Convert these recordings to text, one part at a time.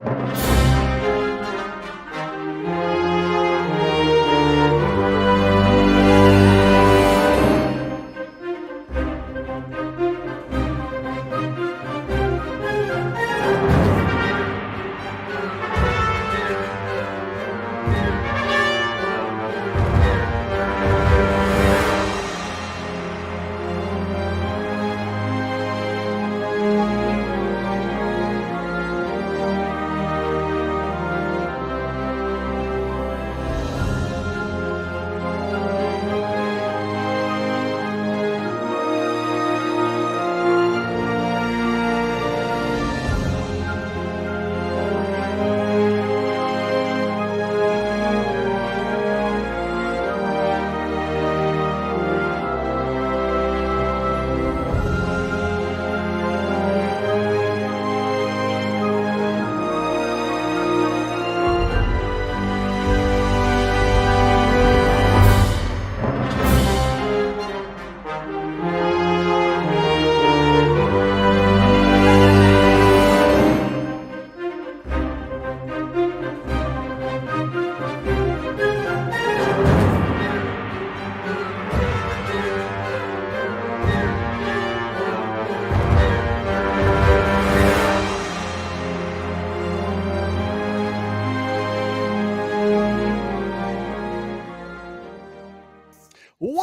What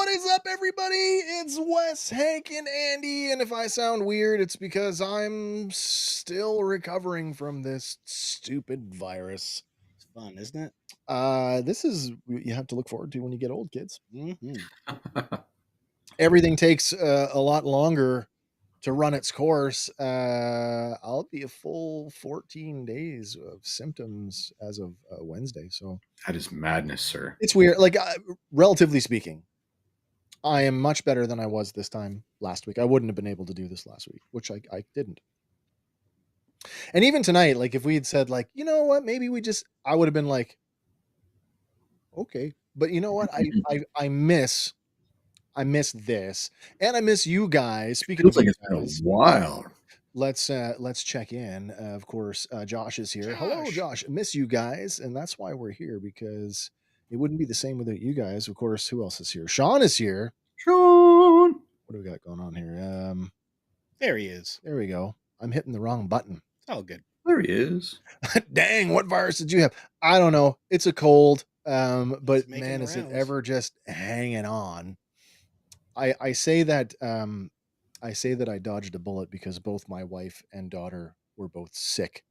is up, everybody? It's Wes, Hank, and Andy, and if I sound weird, it's because I'm still recovering from this stupid virus. It's fun, isn't it? This is you have to look forward to when you get old, kids. Mm-hmm. Everything takes a lot longer to run its course. I'll be a full 14 days of symptoms as of Wednesday, so that is madness, sir. It's weird. Like, relatively speaking, I am much better than I was this time last week. I wouldn't have been able to do this last week, which I didn't. And even tonight, like if we had said like, you know what, maybe I would have been like, okay. But you know what? I miss this, and I miss you guys. Speaking of like you it's been guys, a while. Let's check in. Of course, Josh is here. Hello, Josh. Miss you guys, and that's why we're here, because it wouldn't be the same without you guys. Of course, who else is here? Sean is here. Sean, what do we got going on here? There he is. There we go. I'm hitting the wrong button. It's all good. There he is. Dang, what virus did you have? I don't know. It's a cold. But man, is it ever just hanging on? I say that I dodged a bullet because both my wife and daughter were both sick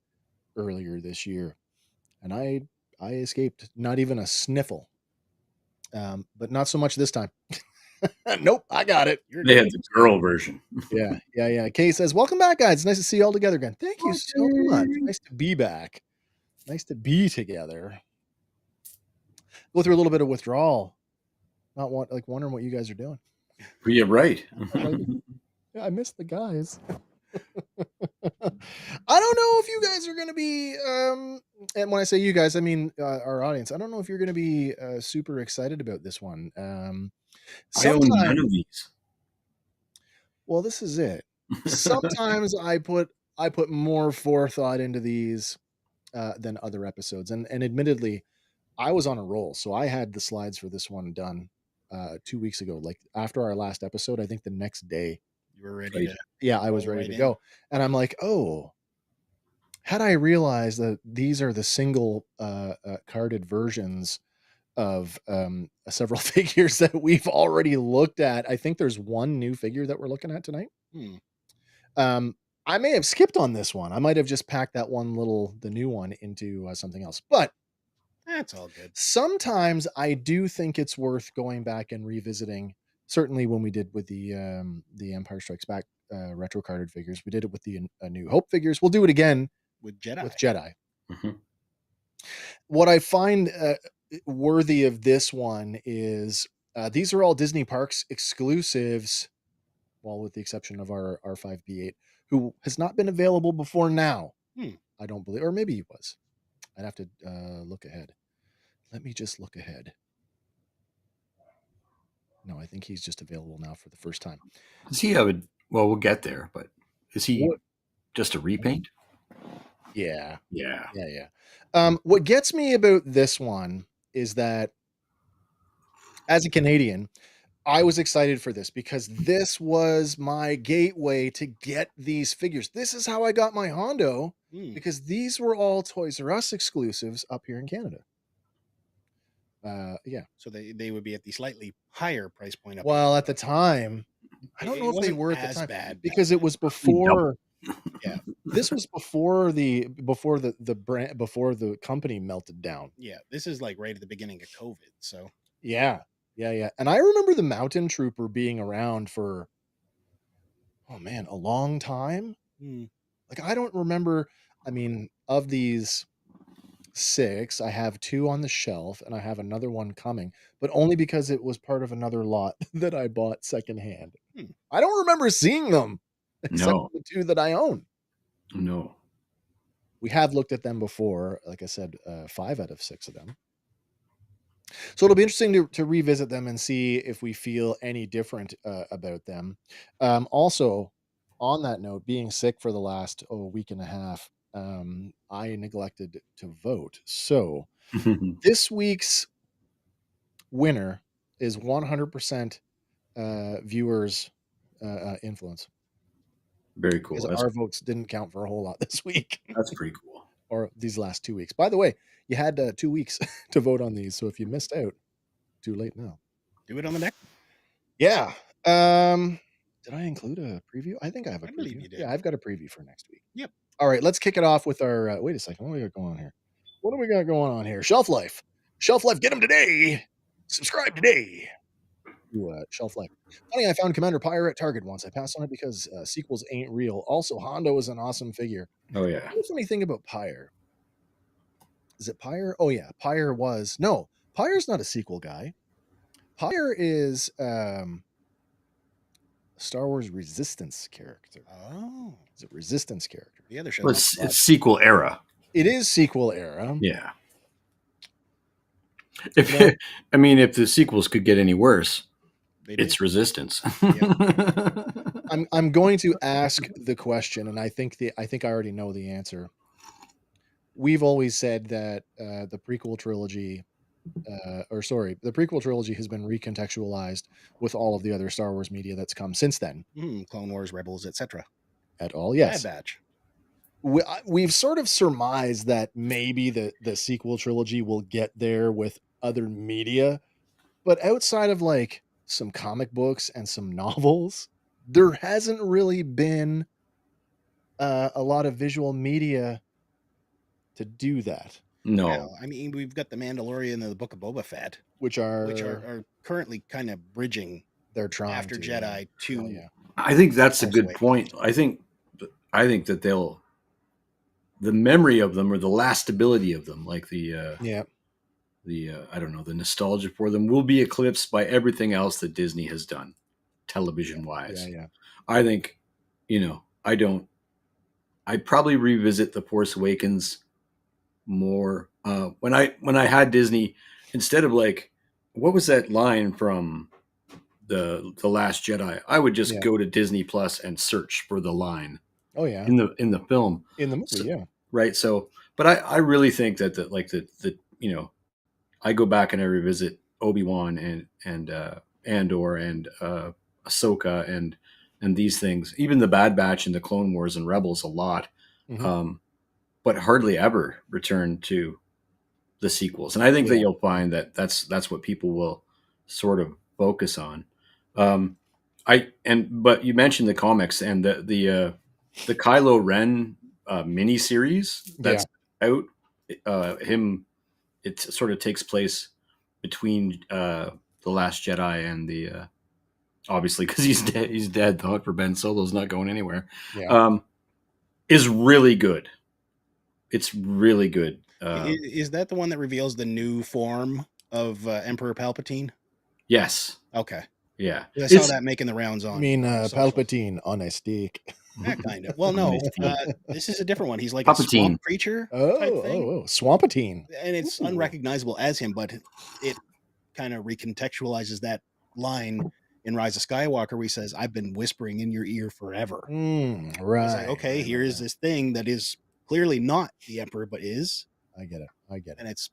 earlier this year, and I escaped not even a sniffle. But not so much this time. Nope, I got it. They had the girl version. Yeah. Kay says, welcome back, guys. It's nice to see you all together again. Thank you so much. Nice to be back. Nice to be together. Go through a little bit of withdrawal. Not wondering what you guys are doing. Yeah, right. Yeah, I miss the guys. I don't know if you guys are going to be, and when I say you guys, I mean our audience. I don't know if you're going to be super excited about this one. I own none of these. Well, this is it. Sometimes I put more forethought into these than other episodes, and admittedly, I was on a roll, so I had the slides for this one done 2 weeks ago. Like after our last episode, I think the next day. You were ready. I was ready to go, and I'm like, oh. Had I realized that these are the single carded versions of several figures that we've already looked at, I think there's one new figure that we're looking at tonight. I may have skipped on this one. I might have just packed that the new one into something else, but that's all good. Sometimes I do think it's worth going back and revisiting. Certainly when we did with the Empire Strikes Back retro carded figures, we did it with the New Hope figures. We'll do it again with Jedi. Mm-hmm. What I find worthy of this one is these are all Disney Parks exclusives, well, with the exception of our R5B8, who has not been available before now. I don't believe, or maybe he was. I'd have to look ahead. Let me just look ahead. No, I think he's just available now for the first time. Is he we'll get there, but is he just a repaint? Yeah. Yeah. What gets me about this one is that as a Canadian, I was excited for this because this was my gateway to get these figures. This is how I got my Hondo because these were all Toys R Us exclusives up here in Canada. Yeah. So they would be at the slightly higher price point up Well, here. at the time, I don't know It if they wasn't were at the as time bad back because it then. was before. Yeah. This was before the brand before the company melted down. Yeah, this is like right at the beginning of COVID. So Yeah. And I remember the Mountain Trooper being around for, oh man, a long time. Like I don't remember. I mean, of these 6, I have 2 on the shelf and I have another one coming, but only because it was part of another lot that I bought secondhand. I don't remember seeing them except No. for the 2 that I own. No. We have looked at them before, like I said, 5 out of 6 of them. So it'll be interesting to revisit them and see if we feel any different about them. Also, on that note, being sick for the last week and a half, I neglected to vote. So this week's winner is 100% viewers' influence. Very cool. Because our votes didn't count for a whole lot this week. That's pretty cool. Or these last 2 weeks. By the way, you had 2 weeks to vote on these. So if you missed out, too late now. do it on the neck. Yeah. Did I include a preview? I think I have a I believe preview. you did. Yeah, I've got a preview for next week. Yep. All right, let's kick it off with our wait a second. What do we got going on here? What do we got going on here? Shelf Life. Shelf Life, get them today. Subscribe today. To Shelf Life. Funny, I found Commander Pyre at Target once. I passed on it because sequels ain't real. Also, Hondo is an awesome figure. Oh yeah. The funny thing about Pyre. Is it Pyre? Oh yeah, Pyre was no. Pyre's not a sequel guy. Pyre is Star Wars Resistance character. Oh, It's a Resistance character. the other show. Well, it's sequel era. It is sequel era. Yeah. If the sequels could get any worse, it's Resistance. I'm going to ask the question, and I think I already know the answer. We've always said that the prequel trilogy, the prequel trilogy has been recontextualized with all of the other Star Wars media that's come since then. Clone Wars, Rebels, etc. At all, yes. Bad Batch. We've sort of surmised that maybe the sequel trilogy will get there with other media, but outside of like some comic books and some novels, there hasn't really been a lot of visual media to do that. No. Well, I mean, we've got the Mandalorian and the Book of Boba Fett, which are currently kind of bridging. They're trying after to, Jedi to. Oh, yeah. I think that's a good point. I think that the memory of them or the lastability of them, like the I don't know, the nostalgia for them will be eclipsed by everything else that Disney has done, television wise. Yeah. I think, I'd probably revisit The Force Awakens more. When I had Disney, instead of like, what was that line from the Last Jedi? I would just go to Disney Plus and search for the line. Oh yeah. In the film. In the movie, yeah. Right. So, but I really think that I go back and I revisit Obi-Wan and Andor and Ahsoka and these things, even the Bad Batch and the Clone Wars and Rebels a lot, but hardly ever return to the sequels. And I think that you'll find that that's what people will sort of focus on. But you mentioned the comics and the Kylo Ren mini series that's out. It sort of takes place between the Last Jedi and the obviously because he's dead. The hook for Ben Solo's not going anywhere. Is really good. It's really good. Is that the one that reveals the new form of Emperor Palpatine? Yes. Okay. Yeah. I saw that making the rounds on. I mean, Palpatine on a stick. That kind of. Well, no, this is a different one. He's like Palpatine. A swamp creature type thing. Swampatine. And it's unrecognizable as him, but it kind of recontextualizes that line in Rise of Skywalker where he says, "I've been whispering in your ear forever." Right. It's like, okay, here's this thing that is clearly not the Emperor, but is. I get it. And it's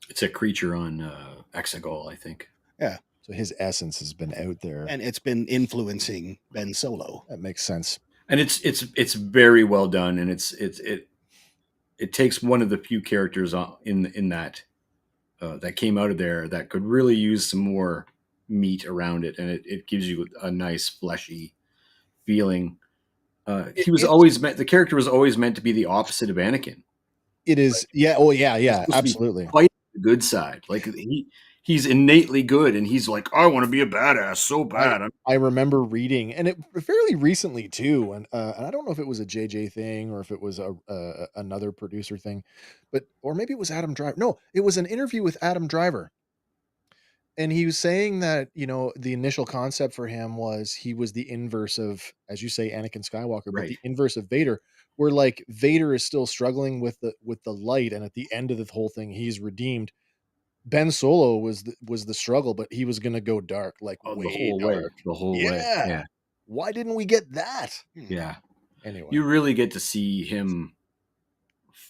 It's a creature on Exegol, I think. Yeah. So his essence has been out there, and it's been influencing Ben Solo. That makes sense. And it's very well done, and it takes one of the few characters in that that came out of there that could really use some more meat around it, and it gives you a nice fleshy feeling. The character was always meant to be the opposite of Anakin. It is, yeah. Oh, yeah, absolutely. Fight the good side, like he's innately good, and he's like, I want to be a badass so bad. I remember reading, and it fairly recently too, and I don't know if it was a JJ thing or if it was another producer thing, or maybe it was Adam Driver. No, it was an interview with Adam Driver. And he was saying that, the initial concept for him was he was the inverse of, as you say, Anakin Skywalker, but the inverse of Vader, where like Vader is still struggling with the light, and at the end of the whole thing, he's redeemed. Ben Solo was the struggle, but he was going to go dark, like way dark. The whole way. Yeah. Why didn't we get that? Yeah. Anyway, you really get to see him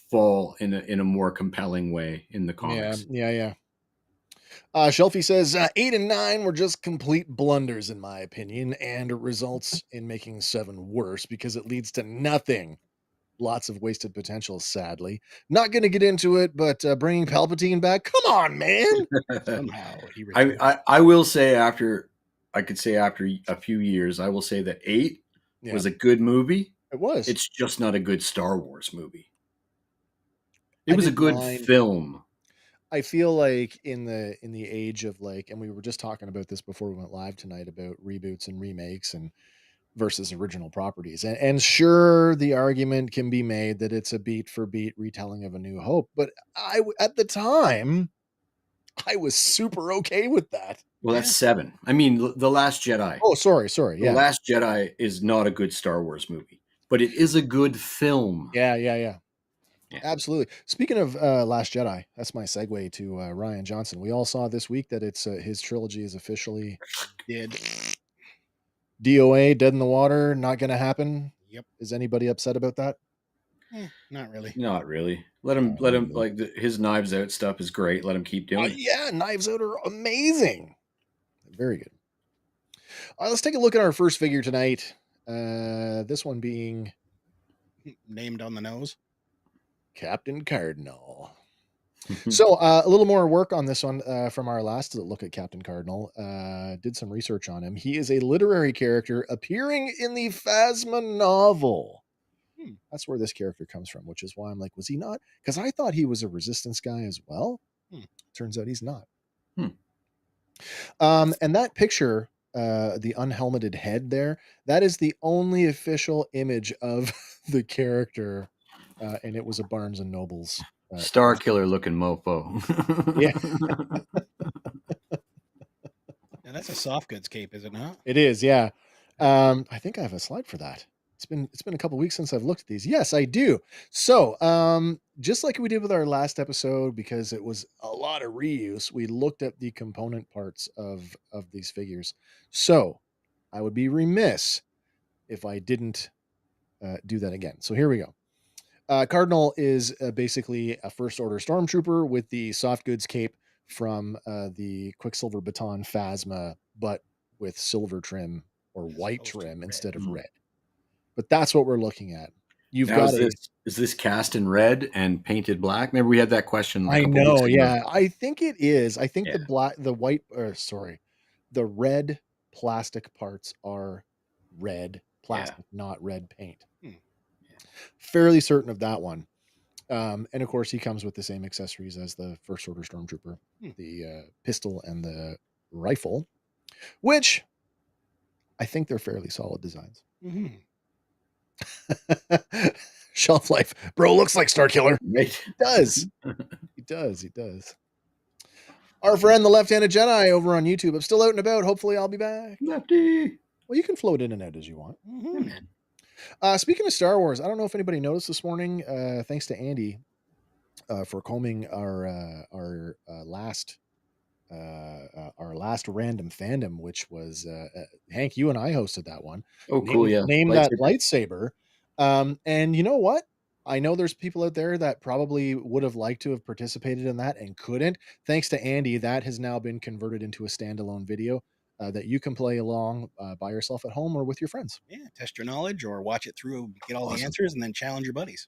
fall in a more compelling way in the comics. Yeah. Shelfie says 8 and 9 were just complete blunders in my opinion, and it results in making 7 worse because it leads to nothing. Lots of wasted potential, sadly. Not going to get into it, but bringing Palpatine back, come on, man. Somehow he I will say after a few years, I will say that 8 was a good movie. It was. It's just not a good Star Wars movie. It was a good film. I feel like in the age of like, and we were just talking about this before we went live tonight about reboots and remakes and versus original properties. And sure, the argument can be made that it's a beat for beat retelling of A New Hope, but at the time, I was super okay with that. Well, that's 7. I mean, The Last Jedi. Oh, sorry. Yeah. The Last Jedi is not a good Star Wars movie, but it is a good film. Yeah. Absolutely. Speaking of Last Jedi, that's my segue to Rian Johnson. We all saw this week that it's his trilogy is officially dead. DOA, dead in the water, not going to happen. Yep. Is anybody upset about that? Not really. Not really. Let him like his Knives Out stuff is great. Let him keep doing it. Yeah, Knives Out are amazing. Very good. All right, let's take a look at our first figure tonight. This one being named on the nose. Captain Cardinal. So a little more work on this one from our last look at Captain Cardinal. Did some research on him. He is a literary character appearing in the Phasma novel. That's where this character comes from, which is why I'm like, was he not? Because I thought he was a Resistance guy as well. Turns out he's not. And that picture, the unhelmeted head there, that is the only official image of the character. And it was a Barnes and Noble's Star Killer looking mofo. Yeah. Now that's a soft goods cape, is it not? It is, yeah. I think I have a slide for that. It's been a couple weeks since I've looked at these. Yes, I do. So, just like we did with our last episode, because it was a lot of reuse, we looked at the component parts of these figures. So, I would be remiss if I didn't do that again. So here we go. Cardinal is basically a First Order Stormtrooper with the soft goods cape from the Quicksilver Baton Phasma, but with silver trim or white trim instead of red. But that's what we're looking at. You've now, got is this cast in red and painted black? Remember we had that question. I know, yeah. I think it is. I think the red plastic parts are red plastic, not red paint. Fairly certain of that one. And of course, he comes with the same accessories as the First Order Stormtrooper, the pistol and the rifle, which I think they're fairly solid designs. Shelf life. Bro looks like Star Killer. Right. He does. He does. Our friend, the Left-Handed Jedi over on YouTube. I'm still out and about. Hopefully I'll be back. Lefty. Well, you can float in and out as you want. Speaking of Star Wars, I don't know if anybody noticed this morning, thanks to Andy for combing our last random fandom, which was Hank, you and I hosted that one. Oh, cool. Yeah. Name that lightsaber. And you know what? I know there's people out there that probably would have liked to have participated in that and couldn't. Thanks to Andy, that has now been converted into a standalone video that you can play along by yourself at home or with your friends. Yeah, test your knowledge or watch it through, get all the Awesome. answers, and then challenge your buddies.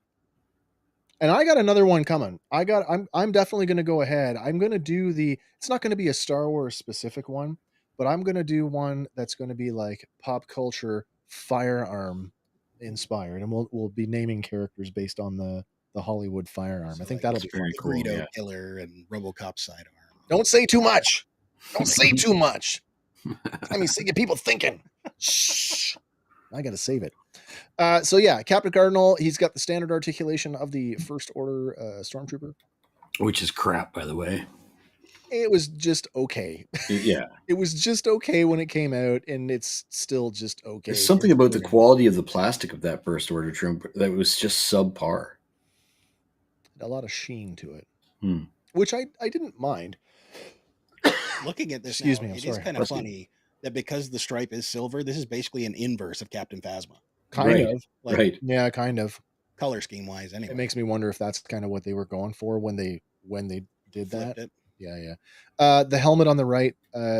And I got another one coming. I'm definitely going to go ahead. I'm going to do it's not going to be a Star Wars specific one, but I'm going to do one that's going to be like pop culture firearm inspired, and we'll be naming characters based on the Hollywood firearm. So I think like that'll be very fun. cool. Greedo Yeah. Killer and RoboCop sidearm. Don't say too much. Don't say too much. I mean, get people thinking. Shh. I got to save it. So yeah, Captain Cardinal, he's got the standard articulation of the First Order Stormtrooper. Which is crap, by the way. It was just okay. Yeah. It was just okay when it came out, and it's still just okay. There's something about the quality of the plastic of that First Order Trooper that was just subpar. A lot of sheen to it, Hmm. which I didn't mind. Looking at this, Excuse now, me, I'm it is sorry. kind of funny that because the stripe is silver, this is basically an inverse of Captain Phasma. Kind Right. of. Like Right. Yeah, kind of. color scheme wise, anyway. It makes me wonder if that's kind of what they were going for when they did that. Flipped it. Yeah. The helmet on the right,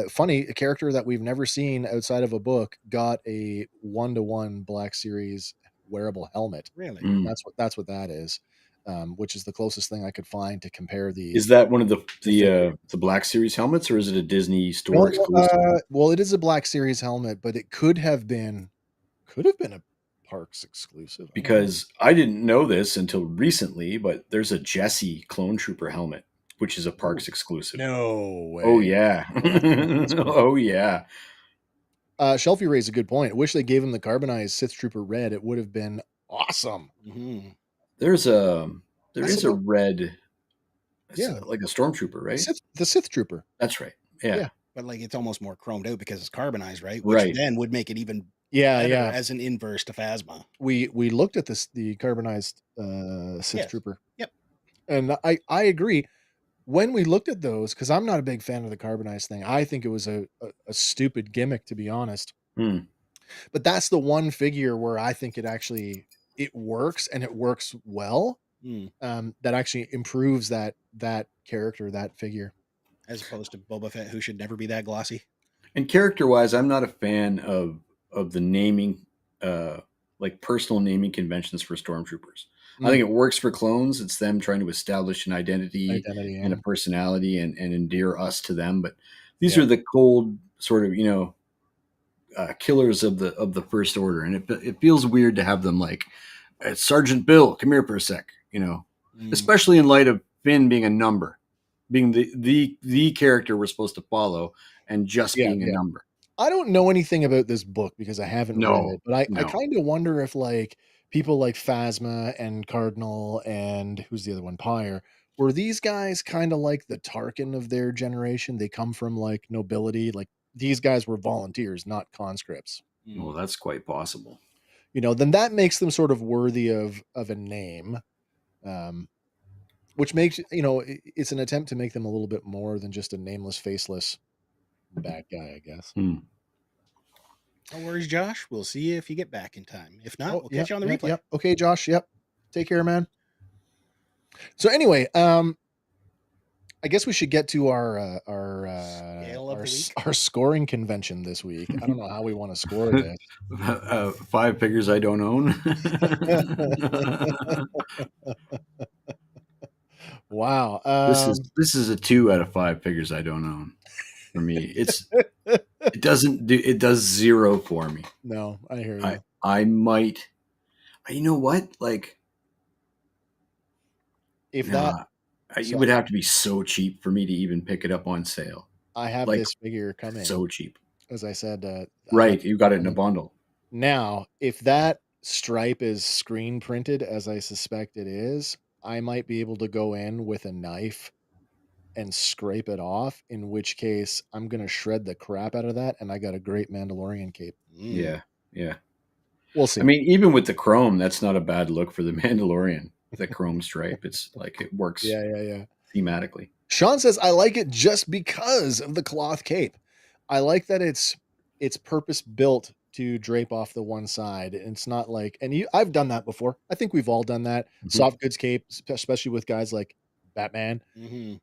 funny, a character that we've never seen outside of a book got a 1-to-1 Black Series wearable helmet. Really? Mm. That's what that is, which is the closest thing I could find to compare the. Is that one of the Black Series helmets, or is it a Disney store exclusive? Well, it is a Black Series helmet, but it could have been a Parks exclusive. Because I didn't know this until recently, but there's a Jesse Clone Trooper helmet, which is a Parks exclusive. No way. Oh yeah. Oh yeah. Shelfie raised a good point. I wish they gave him the carbonized Sith Trooper red. It would have been awesome. Mm-hmm. There is a red, Yeah, like a stormtrooper, right? The Sith Trooper. That's right. Yeah. But like it's almost more chromed out because it's carbonized, right? Which Right. then would make it even Yeah, better yeah. as an inverse to Phasma. We looked at the carbonized Sith Yes. Trooper. Yep. And I agree. When we looked at those, because I'm not a big fan of the carbonized thing, I think it was a stupid gimmick, to be honest. Hmm. But that's the one figure where I think it works, and it works well. That actually improves that character, that figure. As opposed to Boba Fett, who should never be that glossy. And character-wise, I'm not a fan of the naming, like personal naming conventions for stormtroopers. I think it works for clones. It's them trying to establish an identity and a personality and endear us to them. But these are the cold sort of, killers of the First Order. And it feels weird to have them like, Sergeant Bill, come here for a sec, especially in light of Finn being a number, being the character we're supposed to follow and just being a number. I don't know anything about this book because I haven't read it, but I kind of wonder if like people like Phasma and Cardinal and who's the other one, Pyre, were these guys kind of like the Tarkin of their generation? They come from like nobility, like these guys were volunteers, not conscripts. Well, that's quite possible. Then that makes them sort of worthy of a name, which makes it's an attempt to make them a little bit more than just a nameless, faceless bad guy, I guess. No worries, Josh. We'll see you if you get back in time. If not, we'll catch you on the replay. Yep. Okay, Josh. Yep. Take care, man. So anyway, I guess we should get to our scoring convention this week. I don't know how we want to score this. 5 figures I don't own. Wow. This is a 2 out of 5 figures I don't own. For me, it does 0 for me. No, I hear you. I might, you know what? Like, if it would have to be so cheap for me to even pick it up on sale. I have this figure coming. So cheap. As I said, right. You got it in a bundle. Now, if that stripe is screen printed, as I suspect it is, I might be able to go in with a knife and scrape it off, in which case I'm going to shred the crap out of that, and I got a great Mandalorian cape. Yeah. We'll see. I mean, even with the chrome, that's not a bad look for the Mandalorian. The chrome stripe, it's like it works. Yeah. Thematically. Sean says, I like it just because of the cloth cape. I like that it's purpose built to drape off the one side. And it's not like, I've done that before. I think we've all done that. Soft goods cape, especially with guys like Batman,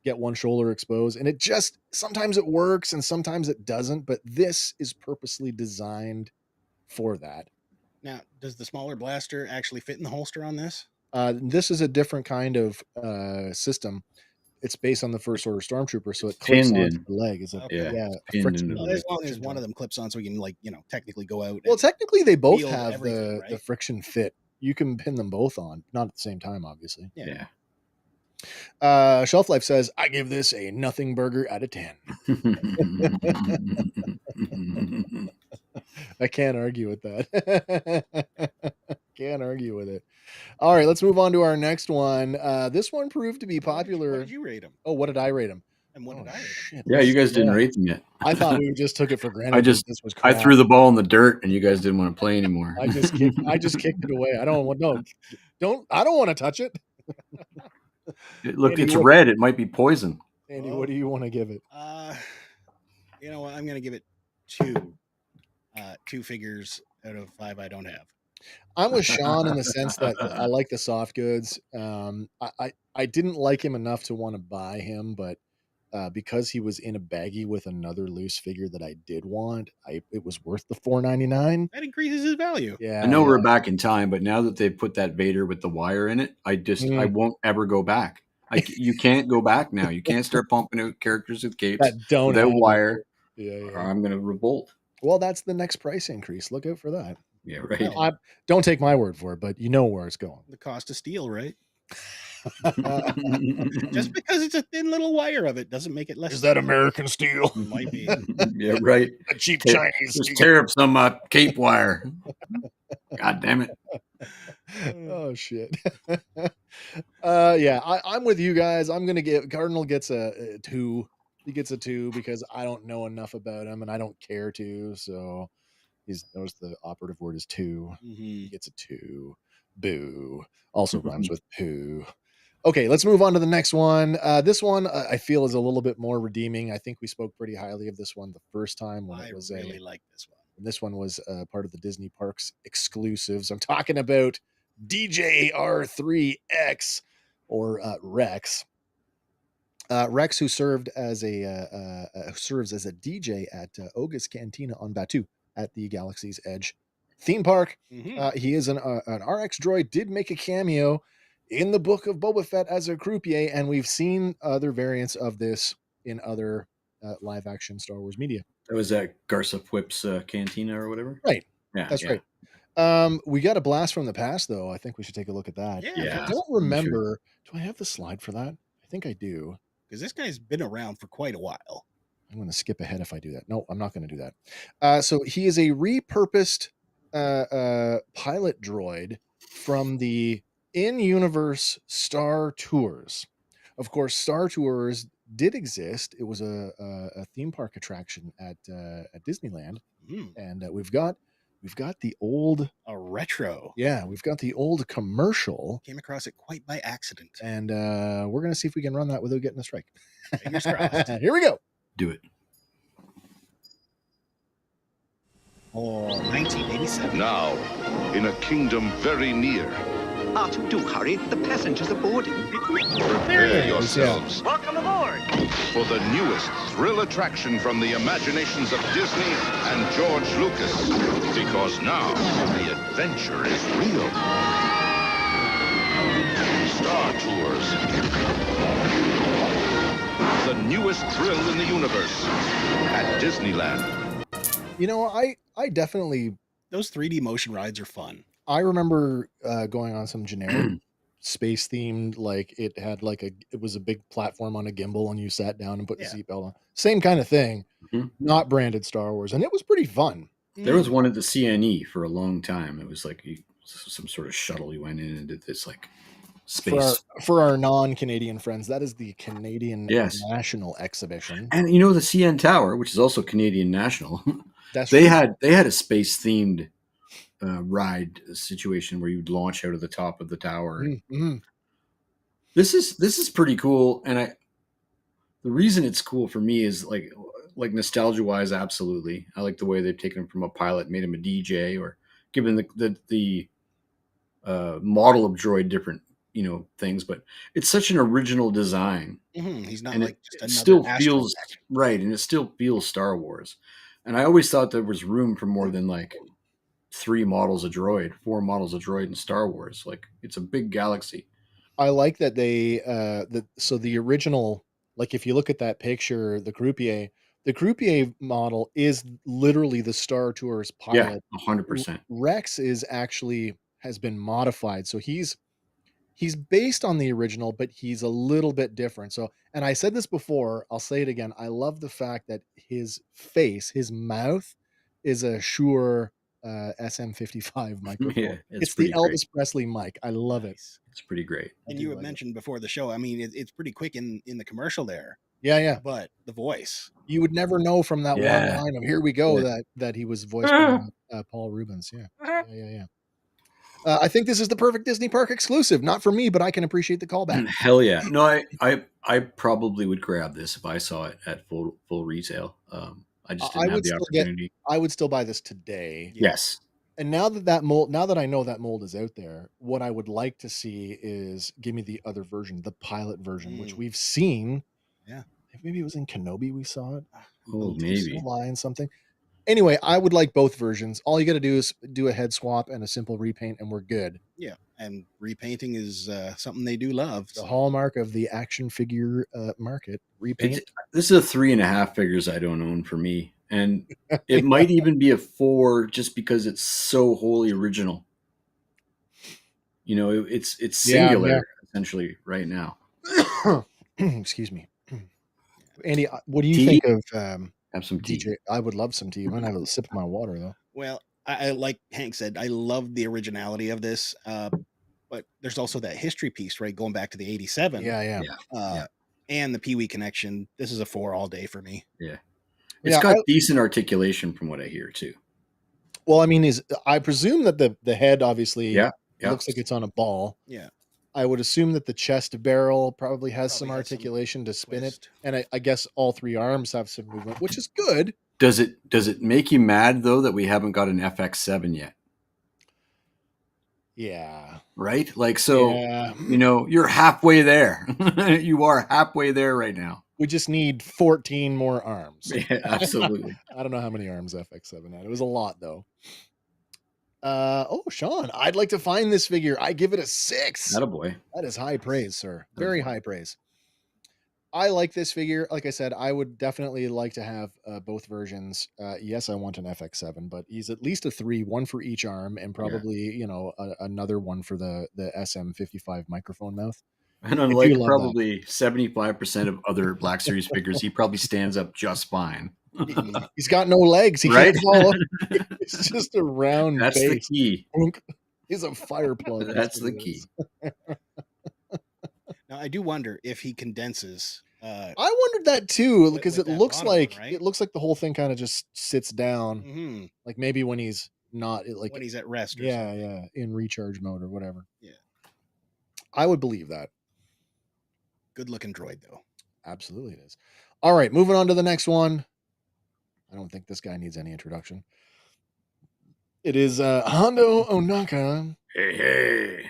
get one shoulder exposed, and it just sometimes it works and sometimes it doesn't. But this is purposely designed for that. Now, does the smaller blaster actually fit in the holster on this? This is a different kind of system. It's based on the First Order Stormtrooper, so it clips onto the leg. Is a friction. As long as one of them clips on, so we can technically go out. Well, technically, they both have right? the friction fit. You can pin them both on, not at the same time, obviously. Yeah. Shelf Life says, I give this a nothing burger out of 10. I can't argue with that. Can't argue with it. All right, let's move on to our next one. This one proved to be popular. What did you rate him? Oh, what did I rate him? And what did I rate him? Yeah, you guys didn't rate them yet. I thought we just took it for granted. This was crap. I threw the ball in the dirt, and you guys didn't want to play anymore. I just kicked it away. I don't want to touch it. Look, Andy, it's red. It might be poison. Andy, what do you want to give it? You know what? I'm going to give it 2 figures out of 5 I don't have. I'm with Sean in the sense that I like the soft goods. I didn't like him enough to want to buy him, but because he was in a baggie with another loose figure that I did want, it was worth the $4.99. That increases his value. Yeah, I know we're back in time, but now that they've put that Vader with the wire in it, I won't ever go back. You can't go back now. You can't start pumping out characters with capes without wire. Yeah. Or I'm going to revolt. Well, that's the next price increase. Look out for that. Yeah, right. Don't take my word for it, but you know where it's going. The cost of steel, right? Just because it's a thin little wire of it doesn't make it less. Is that American steel? It might be. Yeah, right. A cheap Chinese steel. Just tear up some cape wire. God damn it. Oh shit. Yeah, I'm with you guys. I'm gonna give Cardinal gets a 2. He gets a 2 because I don't know enough about him and I don't care to. So notice the operative word is 2. He gets a 2. Boo. Also rhymes with poo. Okay, let's move on to the next one. This one I feel is a little bit more redeeming. I think we spoke pretty highly of this one the first time when it was really like this one. This one was part of the Disney Parks exclusives. I'm talking about DJR3X or Rex. Rex, who served as serves as a DJ at Oga's Cantina on Batuu at the Galaxy's Edge theme park. He is an RX droid. Did make a cameo in the Book of Boba Fett as a croupier, and we've seen other variants of this in other live action Star Wars media. That was at Garza Whip's Cantina or whatever. Right. Yeah, that's right. We got a blast from the past, though. I think we should take a look at that. Yeah. I don't remember. Do I have the slide for that? I think I do. Because this guy's been around for quite a while. I'm going to skip ahead if I do that. No, I'm not going to do that. So he is a repurposed pilot droid from the in-universe Star Tours. Of course, Star Tours did exist. It was a theme park attraction at Disneyland, and we've got the old retro. Yeah, we've got the old commercial. Came across it quite by accident, and we're gonna see if we can run that without getting a strike. Fingers crossed. Here we go. Do it. Oh, 1987. Now, in a kingdom very near. R2, do hurry. The passengers are boarding. Prepare yourselves. Welcome aboard. For the newest thrill attraction from the imaginations of Disney and George Lucas. Because now, the adventure is real. Star Tours. The newest thrill in the universe. At Disneyland. You know, I definitely... Those 3D motion rides are fun. I remember going on some generic space themed, like it had it was a big platform on a gimbal and you sat down and put the seatbelt on. Same kind of thing, not branded Star Wars. And it was pretty fun. There was one at the CNE for a long time. It was like some sort of shuttle you went in and did this like space. For our non-Canadian friends, that is the Canadian National Exhibition. And you know the CN Tower, which is also Canadian National. They had a space themed ride situation where you'd launch out of the top of the tower. This is pretty cool, and the reason it's cool for me is like like nostalgia wise, absolutely. I like the way they've taken him from a pilot, made him a DJ, or given the model of droid different things. But it's such an original design, He's not and like just it another still astromech. feels right, and it still feels Star Wars. And I always thought there was room for more than like 4 models of droid in Star Wars. Like, it's a big galaxy. I like that they so the original, like if you look at that picture, the croupier model is literally the Star Tours Yeah, pilot. 100%. Rex has been modified, so he's based on the original, but he's a little bit different. So, and I said this before, I'll say it again. I love the fact that his mouth is a Shure SM55 microphone. Yeah, it's It's the pretty great. Elvis Presley mic. I love it. It's pretty great. And do you had like it. mentioned before the show. I mean, it's pretty quick in the commercial there, Yeah. but the voice. You would never know from that one Yeah. line of "Here we go" Yeah. that he was voiced by Paul Rubens. Yeah. I think this is the perfect Disney Park exclusive. Not for me, but I can appreciate the callback. Hell yeah! No, I probably would grab this if I saw it at full retail. I just didn't have the opportunity. I would still buy this today. Yes. And now that I know that mold is out there, what I would like to see is give me the other version, the pilot version, which we've seen. Yeah. Maybe it was in Kenobi we saw it. Oh, maybe. Line something. Anyway, I would like both versions. All you got to do is do a head swap and a simple repaint, and we're good. Yeah, and repainting is something they do love. The hallmark of the action figure market. Repaint. This is a 3.5 figures I don't own for me, and it might even be a 4 just because it's so wholly original. It's singular essentially right now. Excuse me, Andy. What do you think of? Have some tea. DJ? I would love some tea. I'm gonna have a sip of my water though. Well, I like Hank said, I love the originality of this, but there's also that history piece, right? Going back to the 87. Yeah. And the Pee Wee connection. This is a 4 all day for me. Yeah. It's got decent articulation from what I hear too. Well, I mean, I presume that the head obviously Yeah. looks like it's on a ball. Yeah. I would assume that the chest barrel probably has some articulation to spin it. And I guess all 3 arms have some movement, which is good. Does it make you mad though that we haven't got an FX7 yet? Yeah. Right? Like, so, you're halfway there. You are halfway there right now. We just need 14 more arms. Yeah, absolutely. I don't know how many arms FX7 had. It was a lot though. Sean, I'd like to find this figure. I give it a 6. Attaboy. That is high praise, sir. Very high praise. I like this figure. Like I said, I would definitely like to have both versions. Yes, I want an FX7, but he's at least a 3, one for each arm, and probably another one for the SM55 microphone mouth. And unlike probably 75% of other Black Series figures, he probably stands up just fine. He's got no legs. He can't fall. It's just a round That's base. the key. He's a fire plug. That's the key. Now, I do wonder if he condenses. I wondered that too, because it looks like right? it looks like the whole thing kind of just sits down. Mm-hmm. Like maybe when he's not like when he's at rest. Or yeah, in recharge mode or whatever. Yeah, I would believe that. Good looking droid though. Absolutely it is. All right, moving on to the next one. I don't think this guy needs any introduction. It is Hondo Ohnaka. Hey.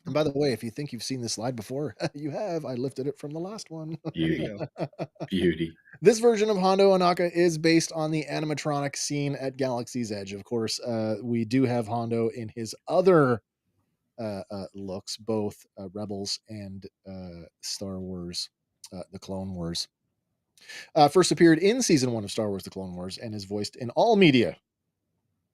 And by the way, if you think you've seen this slide before, you have. I lifted it from the last one. Beauty. This version of Hondo Ohnaka is based on the animatronic seen at Galaxy's Edge. Of course, we do have Hondo in his other looks, both Rebels and Star Wars, The Clone Wars. First appeared in Season 1 of Star Wars The Clone Wars and is voiced in all media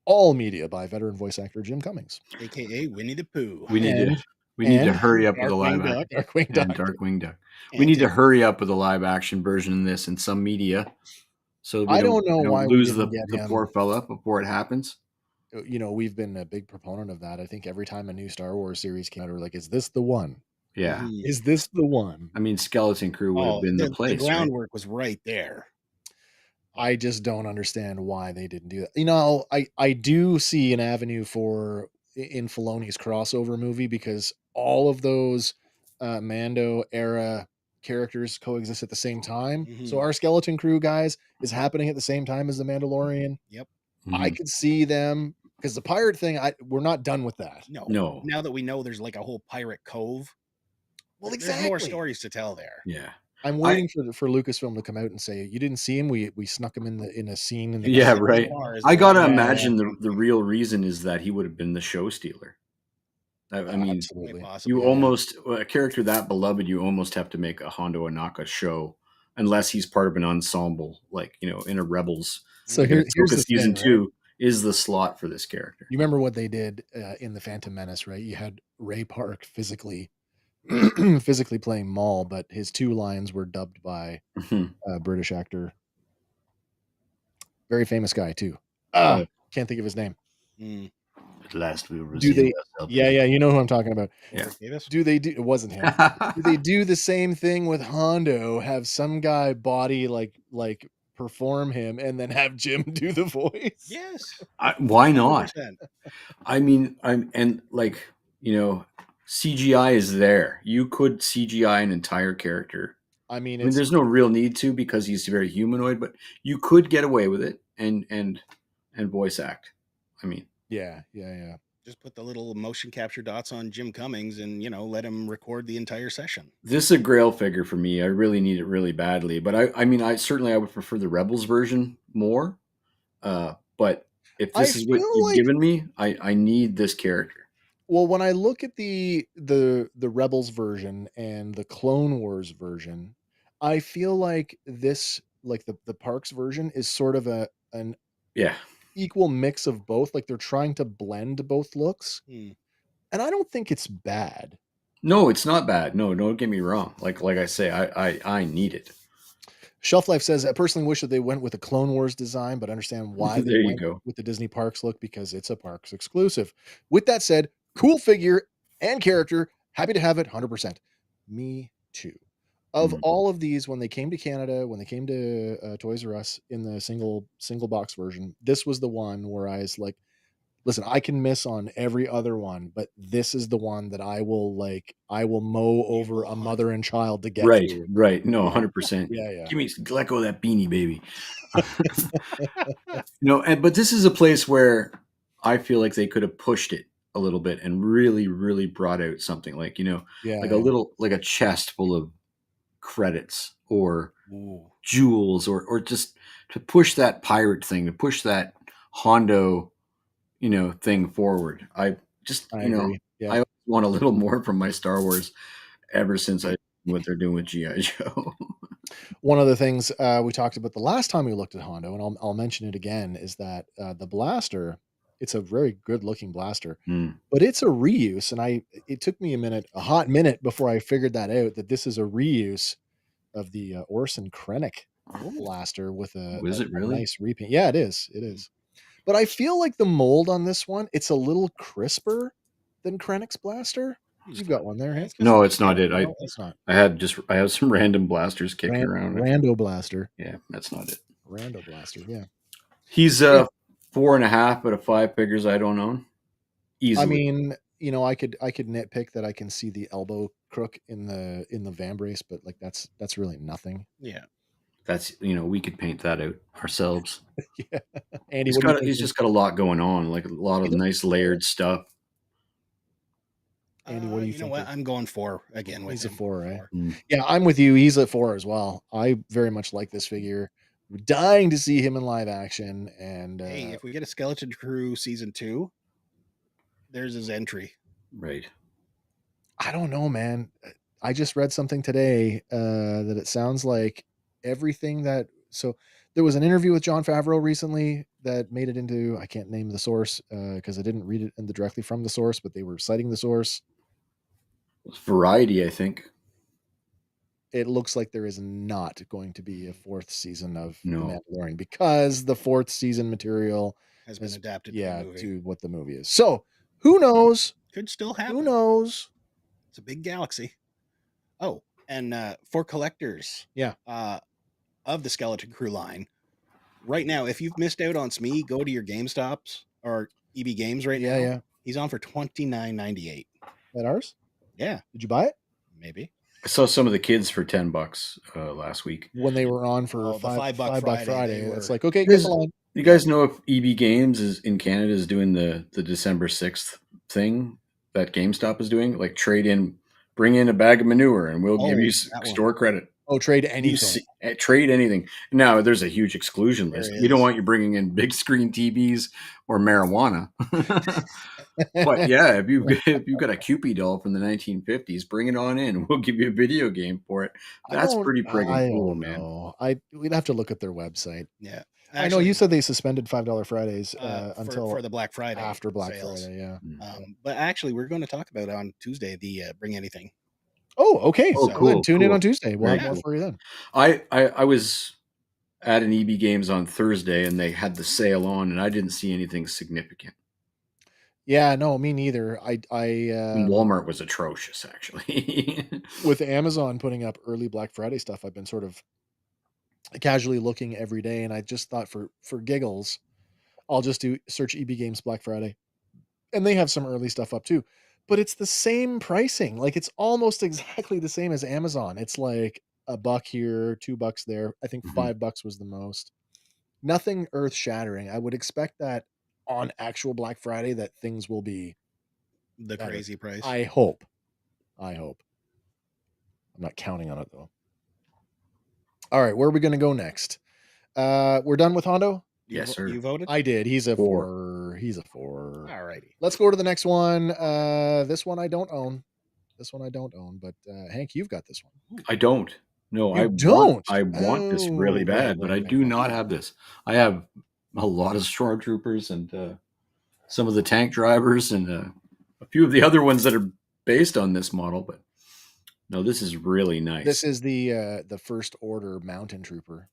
by veteran voice actor Jim Cummings. AKA Winnie the Pooh. We need to hurry up with a live action. Darkwing Duck. We need to hurry up with a live action version of this in some media. So I don't know why we lose didn't the get him. poor fella before it happens. We've been a big proponent of that. I think every time a new Star Wars series came out, we're like, is this the one? Yeah. Is this the one? I mean, Skeleton Crew would have been the place. The groundwork was right there. I just don't understand why they didn't do that. I do see an avenue in Filoni's crossover movie, because all of those Mando era characters coexist at the same time. Mhm. So our Skeleton Crew guys is happening at the same time as the Mandalorian. Yep. I Mhm. could see them because the pirate thing, we're not done with that. No. Now that we know there's like a whole pirate cove, Well, there's more exactly. stories to tell there. Yeah. I'm waiting for Lucasfilm to come out and say, "You didn't see him. We snuck him in a scene in the Yeah, back." right. Far as I the- gotta Yeah, imagine the real reason is that he would have been the show stealer. I mean, absolutely. possibly, you yeah. almost a character that beloved, you almost have to make a Hondo Anaka show, unless he's part of an ensemble, like in a Rebels. So Like in here's Ahsoka the season thing, right? 2 is the slot for this character. You remember what they did in the Phantom Menace, right? You had Ray Park physically playing Maul, but his 2 lines were dubbed by Mhm. a British actor, very famous guy too. Oh. Can't think of his name. Mm. At last we Do they? ourselves. Yeah, you know who I'm talking about. Yeah. Warwick Davis? Do they do? It wasn't him. Do they do the same thing with Hondo? Have some guy body like perform him, and then have Jim do the voice? Yes. Why not? 100%. I mean, CGI is there. You could CGI an entire character. I mean, there's no real need to because he's very humanoid, but you could get away with it and voice act. I mean, yeah. Just put the little motion capture dots on Jim Cummings and, let him record the entire session. this is a Grail figure for me. I really need it really badly, but I would prefer the Rebels version more. But if this is what you've given me, I need this character. Well, when I look at the Rebels version and the Clone Wars version, I feel like this, like the Parks version, is sort of an equal mix of both. Like they're trying to blend both looks, and I don't think it's bad. No, it's not bad. No, don't get me wrong. Like I say, I need it. Shelf Life says, I personally wish that they went with a Clone Wars design, but understand why they went with the Disney Parks look because it's a Parks exclusive. With that said, cool figure and character. Happy to have it, 100%. Me too. Of all of these, when they came to Canada, when they came to Toys R Us in the single box version, this was the one where I was like, listen, I can miss on every other one, but this is the one that I will mow over a mother and child to get to. Right. No, 100%. Yeah. Let go of that beanie, baby. But this is a place where I feel like they could have pushed it a little bit and really, really brought out something like, like a chest full of credits or jewels or just to push that pirate thing, to push that Hondo thing forward. I want a little more from my Star Wars ever since I what they're doing with G.I. Joe. One of the things we talked about the last time we looked at Hondo, and I'll mention it again, is that the blaster, it's a very good looking blaster, but it's a reuse. And it took me a hot minute before I figured that out, that this is a reuse of the Orson Krennic blaster with a nice repaint. Yeah, it is. It is. But I feel like the mold on this one, it's a little crisper than Krennic's blaster. You've got one there, Hank? No, it's not it. It's not. I have some random blasters kicking around. Rando blaster. Yeah, that's not it. Rando blaster. Yeah. He's 4.5 out of 5 figures I don't own. Easily. I mean, I could nitpick that I can see the elbow crook in the vambrace, but like that's really nothing. Yeah. That's we could paint that out ourselves. Yeah. Andy, he's just got a lot going on, like a lot of nice layered stuff. Andy, what do you think? You know what? I'm going 4 again. He's a 4, right? Yeah, I'm with you. He's a 4 as well. I very much like this figure. We're dying to see him in live action. And hey, if we get a Skeleton Crew season 2, there's his entry. Right. I don't know, man. I just read something today that it sounds like everything that. So there was an interview with Jon Favreau recently that made it into, I can't name the source because I didn't read it directly from the source, but they were citing the source. Variety, I think. It looks like there is not going to be a 4th season of The Mandalorian because the 4th season material has been adapted to what the movie is. So who knows? Could still happen. Who knows? It's a big galaxy. Oh, and for collectors, of the Skeleton Crew line, right now, if you've missed out on Smee, go to your GameStops or EB Games right now. He's on for $29.98. At ours? Yeah. Did you buy it? Maybe. I saw some of the kids for $10 last week. When they were on for the $5 Friday, Friday, they it's were- like, okay, get the line. You guys know if EB Games is in Canada is doing the December 6th thing that GameStop is doing? Like bring in a bag of manure and we'll give you that one. store credit. Oh, trade anything. Trade anything. Now, there's a huge exclusion list. We don't want you bringing in big screen TVs or marijuana. But yeah, if you've got a Cupid doll from the 1950s, bring it on in. We'll give you a video game for it. That's pretty friggin' cool, man. We'd have to look at their website. Yeah. Actually, I know you said they suspended $5 Fridays until for the Black Friday after Black sales. Friday. Yeah. But actually, we're going to talk about on Tuesday the Bring Anything. Oh, okay. Oh, so cool. Then tune in on Tuesday. We'll Very have more for you then. I was at an EB Games on Thursday and they had the sale on, and I didn't see anything significant. Yeah, no, me neither. Walmart was atrocious, actually. With Amazon putting up early Black Friday stuff, I've been sort of casually looking every day, and I just thought for giggles, I'll just search EB Games Black Friday, and they have some early stuff up too. But it's the same pricing. Like, it's almost exactly the same as Amazon. It's like $1 here, $2 there. I think $5 was the most. Nothing earth shattering. I would expect that on actual Black Friday that things will be the better. Crazy price. I hope. I'm not counting on it though. All right, where are we going to go next? We're done with Hondo? Yes, sir. You voted? I did. He's a 4. He's a 4. All righty. Let's go to the next one. This one I don't own. But Hank, you've got this one. I don't. No, I don't. I want this really bad, but I do not have this. I have a lot of stormtroopers and some of the tank drivers and a few of the other ones that are based on this model. But no, this is really nice. This is the First Order Mountain Trooper.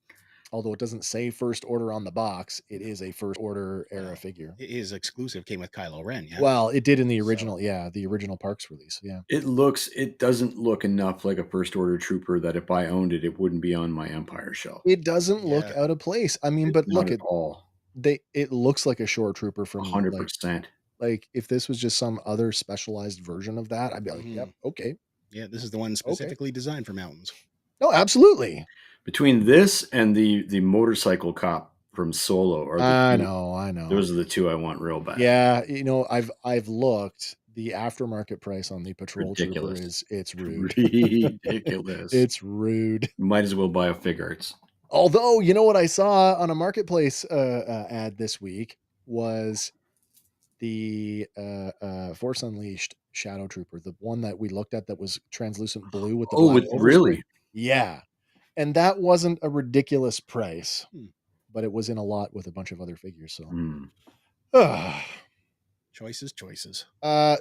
Although it doesn't say First Order on the box, it is a First Order era figure. His exclusive came with Kylo Ren, yeah? Well, it did in the original, the original Parks release, yeah. It doesn't look enough like a First Order Trooper that if I owned it, it wouldn't be on my Empire shelf. It doesn't look out of place. I mean, but look at all. It looks like a Shore Trooper from 100%. Like if this was just some other specialized version of that, I'd be like, yep, okay. Yeah, this is the one specifically designed for mountains. No, absolutely. Between this and the motorcycle cop from Solo, I know. Those are the two I want real bad. Yeah, I've looked. The aftermarket price on the Patrol Trooper it's rude. Ridiculous. It's rude. You might as well buy a Figuarts. Although, you know what I saw on a marketplace ad this week was the Force Unleashed Shadow Trooper, the one that we looked at that was translucent blue with the black really? Yeah. And that wasn't a ridiculous price, but it was in a lot with a bunch of other figures. So, choices.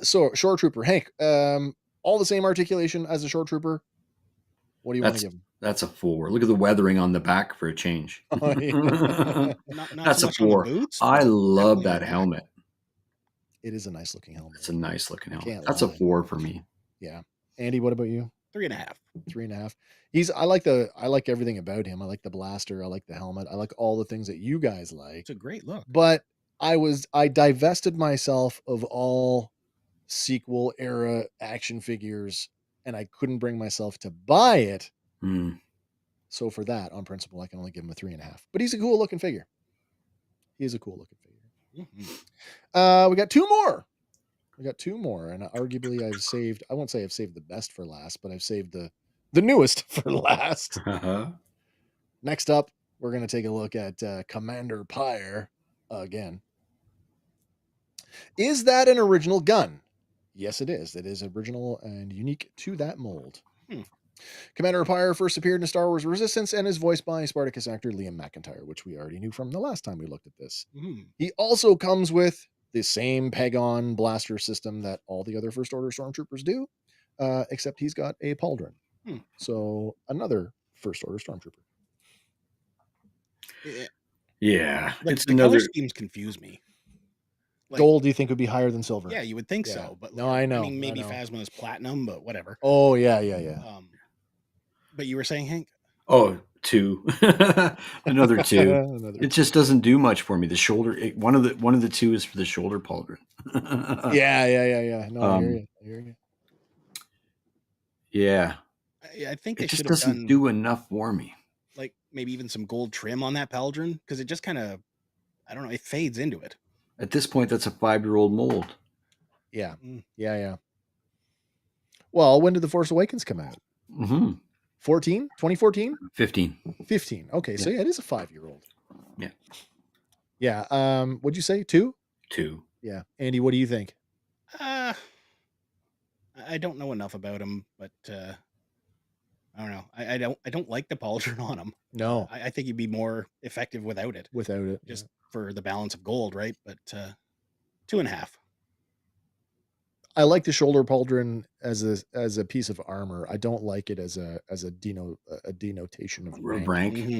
So Shore Trooper, Hank, all the same articulation as a Shore Trooper. What do you want to give him? That's a 4. Look at the weathering on the back for a change. Oh, yeah. That's a 4. I love that helmet. It is a nice looking helmet. It's a nice looking helmet. That's a 4 for me. Yeah. Andy, what about you? 3.5. 3.5. I like everything about him. I like the blaster. I like the helmet. I like all the things that you guys like. It's a great look. But I divested myself of all sequel era action figures, and I couldn't bring myself to buy it. So for that, on principle, I can only give him a 3.5. But he's a cool looking figure. We got 2 more. And arguably I won't say I've saved the best for last, but I've saved the newest for last. Next up, we're going to take a look at Commander Pyre again. Is that an original gun? Yes, it is. It is original and unique to that mold. Commander Pyre first appeared in Star Wars Resistance and is voiced by Spartacus actor Liam McIntyre, which we already knew from the last time we looked at this. He also comes with the same peg-on blaster system that all the other First Order Stormtroopers do, except he's got a pauldron. So another First Order Stormtrooper. Yeah. It's the color schemes confuse me. Like, gold, do you think would be higher than silver? Yeah, you would think so. But no, I know. I mean, maybe Phasma is platinum, but whatever. Oh, yeah. But you were saying, Hank? Oh, 2. Another 2. It just doesn't do much for me. The shoulder, one of the 2 is for the shoulder pauldron. Yeah. No, I hear you. Yeah. I think they It just should have doesn't done do enough for me. like maybe even some gold trim on that pauldron because it just kind of, I don't know, it fades into it. At this point, that's a 5-year-old mold. Yeah. Yeah. Well, when did The Force Awakens come out? 14? 2014? 15. 15. Okay, so yeah, it is a 5-year-old. Yeah. Yeah. What'd you say? 2? 2. Yeah. Andy, what do you think? I don't know enough about him, but I don't know. I don't like the pauldron on him. No. I think he'd be more effective without it. Without it. Just for the balance of gold, right? But 2.5. I like the shoulder pauldron as a piece of armor. I don't like it as a denotation of rank.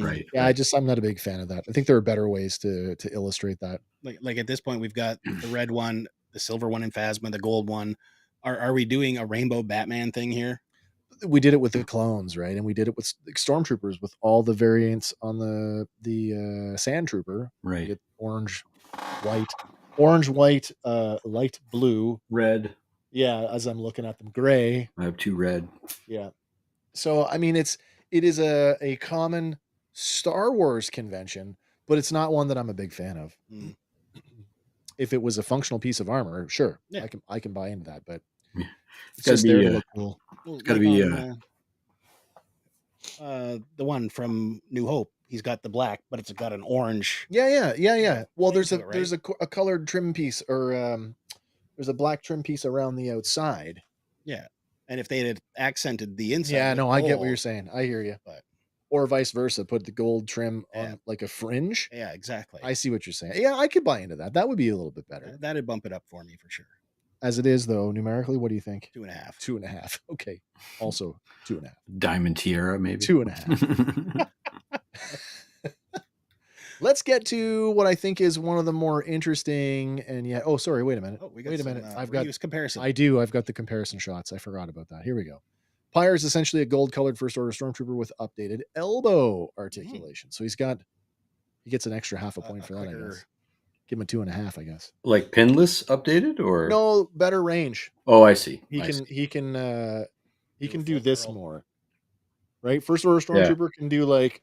Right. Yeah, I'm not a big fan of that. I think there are better ways to illustrate that. Like at this point, we've got the red one, the silver one in Phasma, the gold one. Are we doing a rainbow Batman thing here? We did it with the clones, right? And we did it with stormtroopers with all the variants on the sand trooper. Right. Orange, white, light blue, red. Yeah, as I'm looking at them, gray. I have 2 red. Yeah. So I mean, it is a common Star Wars convention, but it's not one that I'm a big fan of. If it was a functional piece of armor, sure, yeah. I can buy into that, but it's just there to look cool. It's got to be the one from New Hope. He's got the black, but it's got an orange. Yeah. Well, there's a colored trim piece, or there's a black trim piece around the outside. Yeah, and if they had accented the inside, yeah, no, I get what you're saying. I hear you, but or vice versa, put the gold trim on like a fringe. Yeah, exactly. I see what you're saying. Yeah, I could buy into that. That would be a little bit better. That'd bump it up for me for sure. As it is, though, numerically, what do you think? 2.5. 2.5. Okay. Also 2.5. Diamond tiara, maybe 2.5. Let's get to what I think is one of the more interesting and yet. Oh, sorry. Wait a minute. Wait a minute. I've got comparison. I do. I've got the comparison shots. I forgot about that. Here we go. Pyre is essentially a gold-colored First Order Stormtrooper with updated elbow articulation. So he gets an extra half a point for that. I guess. Give him a 2.5. I guess. Like pinless updated or no better range. Oh, I see. He can do this more. Right. First Order Stormtrooper can do like.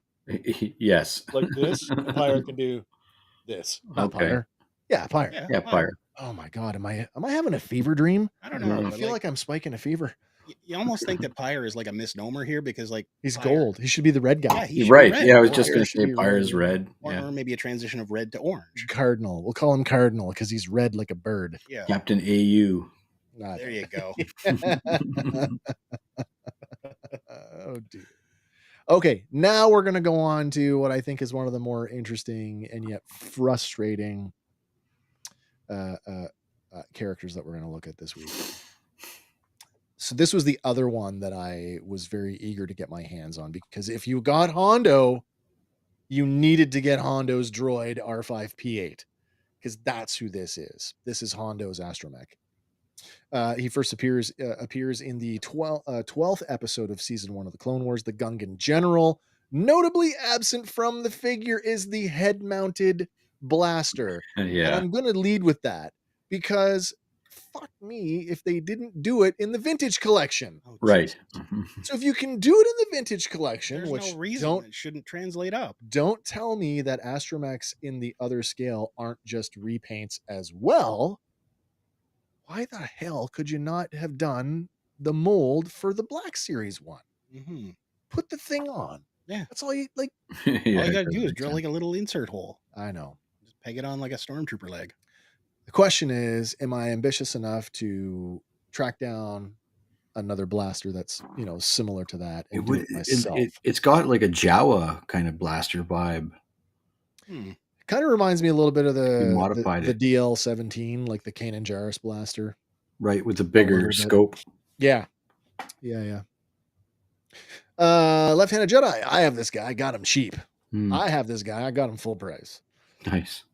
Yes. Like this. And Pyre can do this. Not Pyre. Yeah, Pyre. Yeah, Pyre. Oh my god, am I having a fever dream? I don't know. I feel like I'm spiking a fever. You almost think that Pyre is like a misnomer here because like he's gold. He should be the red guy. Yeah, right. Yeah, I was just going to say Pyre is red. Or maybe a transition of red to orange. Cardinal. We'll call him Cardinal because he's red like a bird. Yeah. Captain AU. There you go. Oh dear. Okay, now we're going to go on to what I think is one of the more interesting and yet frustrating characters that we're going to look at this week. So this was the other one that I was very eager to get my hands on, because if you got Hondo, you needed to get Hondo's droid R5P8, because that's who this is. This is Hondo's astromech. He first appears in the 12th episode of season 1 of the Clone Wars, the Gungan General. Notably absent from the figure is the head-mounted blaster. Yeah. And I'm going to lead with that because fuck me if they didn't do it in the vintage collection. Right. So if you can do it in the vintage collection, there's which no reason it shouldn't translate up. Don't tell me that astromechs in the other scale aren't just repaints as well. Why the hell could you not have done the mold for the Black Series one? Mm-hmm. Put the thing on. Yeah. That's all you like. All you got to do is drill like a little insert hole. I know. Just peg it on like a stormtrooper leg. The question is, am I ambitious enough to track down another blaster that's, similar to that and do it myself? It's got like a Jawa kind of blaster vibe. Kind of reminds me a little bit of the DL-17, like the Kanan Jarrus blaster. Right, with the bigger scope. Yeah. Left-handed Jedi. I have this guy. I got him cheap. I have this guy. I got him full price. Nice.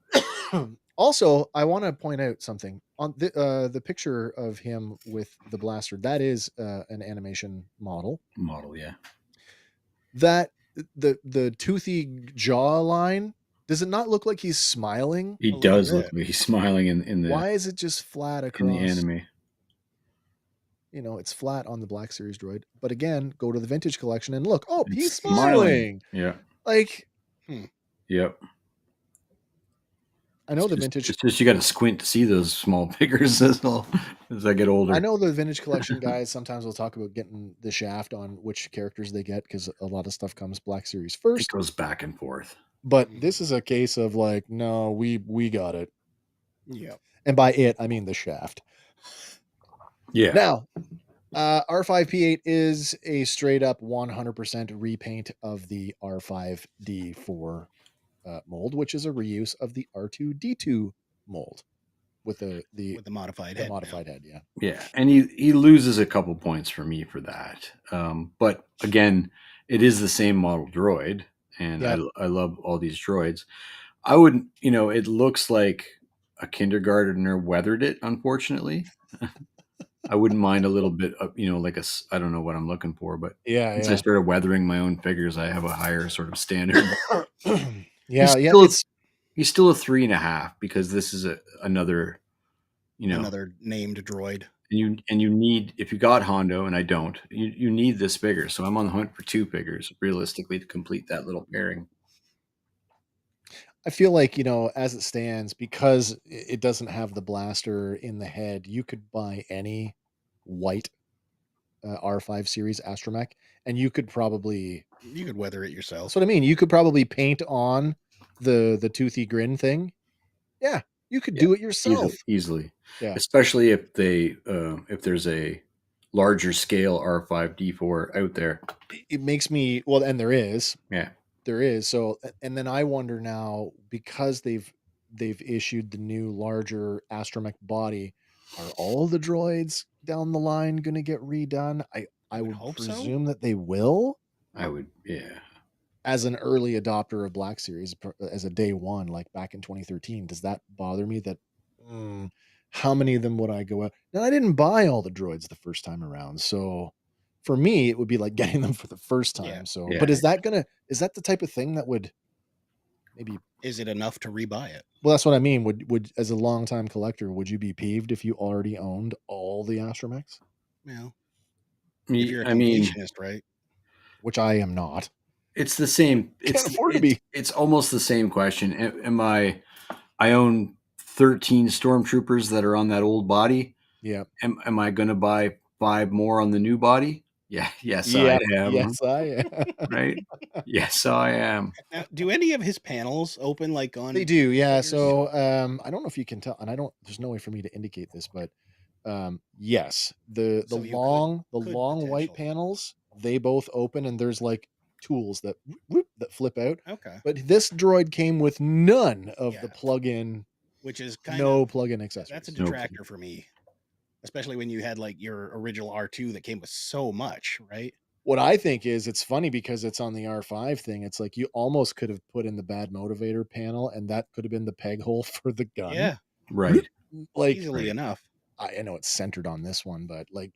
Also, I want to point out something on the picture of him with the blaster. That is an animation model. Yeah. That the toothy jaw line. Does it not look like he's smiling? He does look like he's smiling in the. Why is it just flat across in the anime? it's flat on the Black Series droid. But again, go to the vintage collection and look. Oh, he's It's smiling. Yeah. Like, Yep. I know It's the just, vintage. It's just you got to squint to see those small figures as I get older. I know the vintage collection guys sometimes will talk about getting the shaft on which characters they get because a lot of stuff comes Black Series It first. goes back and forth. But this is a case of like, no, we got it. Yeah. And by it, I mean the shaft. Yeah. Now, R5P8 is a straight up 100% repaint of the R5D4 mold, which is a reuse of the R2D2 mold with the modified the head. Modified head, yeah. Yeah, and he loses a couple points for me for that. But again, it is the same model droid, and I love all these droids. I would, it looks like a kindergartner weathered it. Unfortunately, I wouldn't mind a little bit of, like I don't know what I'm looking for, but since I started weathering my own figures, I have a higher sort of standard. He's still a 3.5 because this is another, another named droid. And you need, if you got Hondo, and I don't, you need this figure. So I'm on the hunt for 2 figures realistically to complete that little pairing. I feel like, as it stands, because it doesn't have the blaster in the head, you could buy any white R5 series astromech, and you could weather it yourself. That's what I mean. You could probably paint on the toothy grin thing. Yeah, you could do it yourself easily. Yeah, especially if if there's a larger scale R5D4 out there. It makes me and there is. Yeah. There is. So, and then I wonder now, because they've issued the new larger astromech body, are all the droids down the line going to get redone? I would presume that they will. I would, yeah. As an early adopter of Black Series, as a day one, like back in 2013, does that bother me that how many of them would I go out? Now, I didn't buy all the droids the first time around, so for me, it would be like getting them for the first time. Yeah. So, but is that the type of thing that would maybe? Is it enough to rebuy it? Well, that's what I mean. Would as a longtime collector, would you be peeved if you already owned all the astromechs? Well, if you're a completionist, right? Which I am not. It's the same. Can't afford to be. It's almost the same question. I own 13 stormtroopers that are on that old body. Yeah. Am I going to buy 5 more on the new body? Yeah. Yes, I am. Yes, I am. Right? Yes, I am. Now, do any of his panels open like on? They do, yeah. So I don't know if you can tell, and there's no way for me to indicate this, but yes, the long white panels, they both open, and there's like tools that flip out. Okay. But this droid came with none of the plug-in, which is no plug-in accessories. That's a detractor for me. Especially when you had like your original R2 that came with so much, right? What I think is it's funny because it's on the R5 thing. It's like you almost could have put in the bad motivator panel, and that could have been the peg hole for the gun. Yeah. Right. Like easily enough. I know it's centered on this one, but like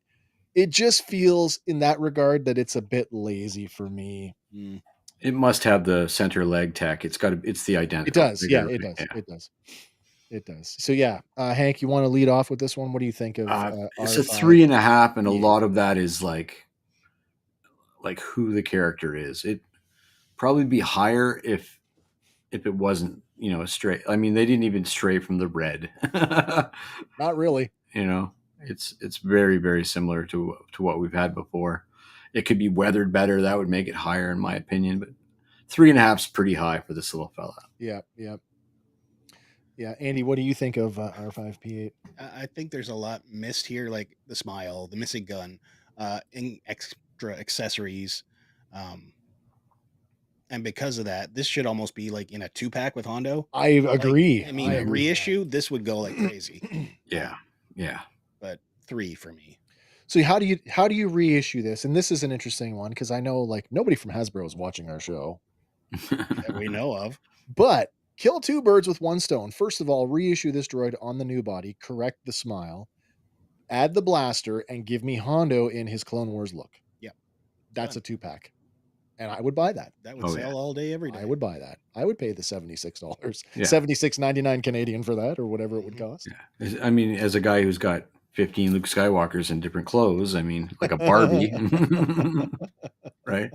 it just feels in that regard that it's a bit lazy for me. It must have the center leg tech. It's the identical. It does. Yeah, it does. Yeah. It does. It does. So yeah, Hank, you want to lead off with this one? What do you think of? It's a 3.5, and a lot of that is like who the character is. It probably be higher if it wasn't a stray. I mean, they didn't even stray from the red. Not really. It's very, very similar to what we've had before. It could be weathered better. That would make it higher, in my opinion. But 3.5 is pretty high for this little fella. Yeah. Andy, what do you think of R5P8? I think there's a lot missed here, like the smile, the missing gun, extra accessories, and because of that, this should almost be like in a 2-pack with Hondo. I agree. I mean, a reissue, this would go like crazy. Yeah. But 3 for me. So how do you reissue this? And this is an interesting one because I know like nobody from Hasbro is watching our show that we know of. But kill 2 birds with 1 stone. First of all, reissue this droid on the new body, correct the smile, add the blaster, and give me Hondo in his Clone Wars look. Yeah. That's a 2-pack. And I would buy that. That would sell all day, every day. I would buy that. I would pay the $76, $76.99 Canadian for that, or whatever it would cost. Yeah. I mean, as a guy who's got 15 Luke Skywalkers in different clothes. I mean, like a Barbie. Right?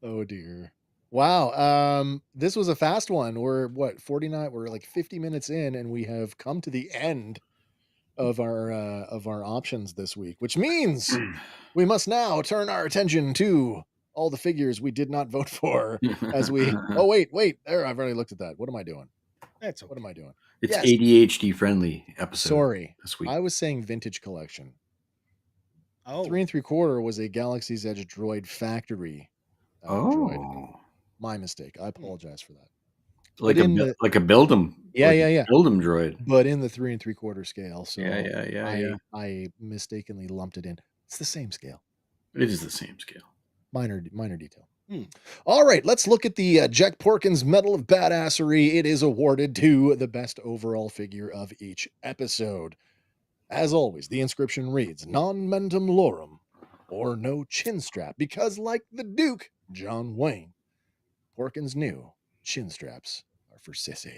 Oh dear. Wow. This was a fast one. We're 49, we're like 50 minutes in, and we have come to the end of our options this week, which means we must now turn our attention to all the figures we did not vote for as we wait, there, I've already looked at that. What am I doing? That's okay. What am I doing? It's Yes. ADHD friendly episode. Sorry. This week. I was saying vintage collection. Oh. 3 3/4 was a Galaxy's Edge droid factory. Droid. My mistake. I apologize for that. Like a build 'em. Yeah. Build 'em droid. But in the 3 3/4 scale. So yeah. I mistakenly lumped it in. It's the same scale. It is the same scale. Minor detail. All right, let's look at the Jack Porkins Medal of Badassery. It is awarded to the best overall figure of each episode. As always, the inscription reads, non mentum lorem, or no chin strap, because like the Duke, John Wayne, Porkins knew chin straps are for sissies.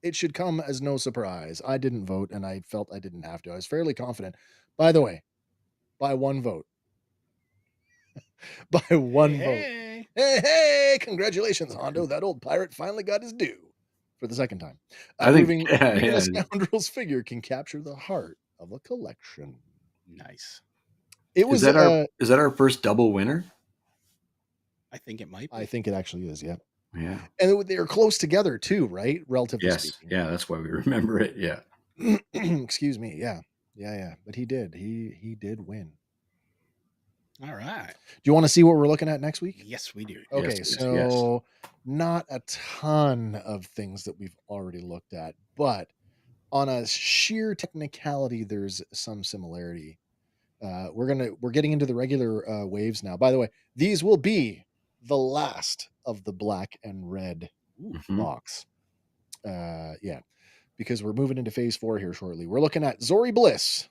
It should come as no surprise. I didn't vote, and I felt I didn't have to. I was fairly confident. By the way, by one vote. By one vote. Hey, congratulations, Hondo. That old pirate finally got his due for the second time. I think a scoundrel's figure can capture the heart of a collection. Nice. It was is that our first double winner? I think it might be. I think it actually is, yeah. Yeah. And they were close together too, right? Relatively speaking. Yeah, that's why we remember it. Yeah. Excuse me. Yeah. But he did. He did win. All right. Do you want to see what we're looking at next week? Yes, we do. Okay, so not a ton of things that we've already looked at, but on a sheer technicality, there's some similarity. We're getting into the regular waves now. By the way, these will be the last of the black and red box. Because we're moving into phase 4 here shortly. We're looking at Zori Bliss,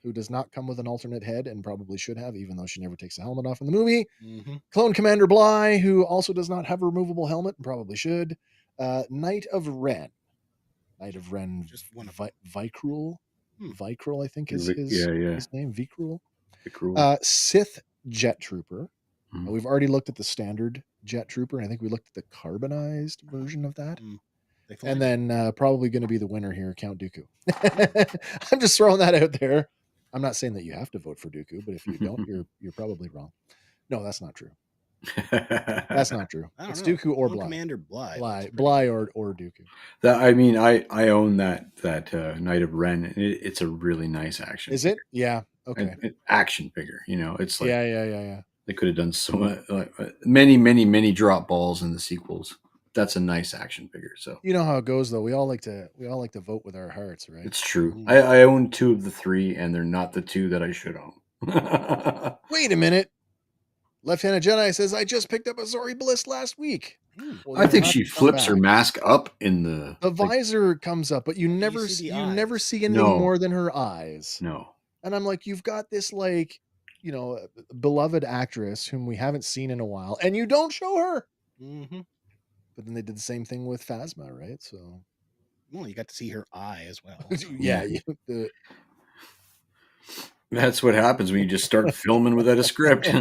who does not come with an alternate head and probably should have, even though she never takes the helmet off in the movie. Clone Commander Bly, who also does not have a removable helmet and probably should. Knight of Ren. Just one of Vicruel. Vicruel, I think is his name. Vicruel. Sith Jet Trooper. We've already looked at the standard Jet Trooper, and I think we looked at the carbonized version of that. And then probably going to be the winner here, Count Dooku. I'm just throwing that out there. I'm not saying that you have to vote for Dooku, but if you don't, you're probably wrong. No, that's not true. That's not true. It's Dooku or Bly. Commander Bly. Bly or Dooku. I own that Knight of Ren. It's a really nice action. Is it? Yeah. Okay. Action figure. It's like yeah. They could have done so much, many drop balls in the sequels. That's a nice action figure. So you know how it goes, though. We all like to vote with our hearts, right? It's true. I own 2 of the 3, and they're not the 2 that I should own. Wait a minute. Left-handed Jedi says, I just picked up a Zori Bliss last week. Well, I think she flips her mask up in the visor comes up, but you never see anything more than her eyes. No. And I'm like, you've got this beloved actress whom we haven't seen in a while, and you don't show her. But then they did the same thing with Phasma, right? So, well, you got to see her eye as well. Yeah. That's what happens when you just start filming without a script.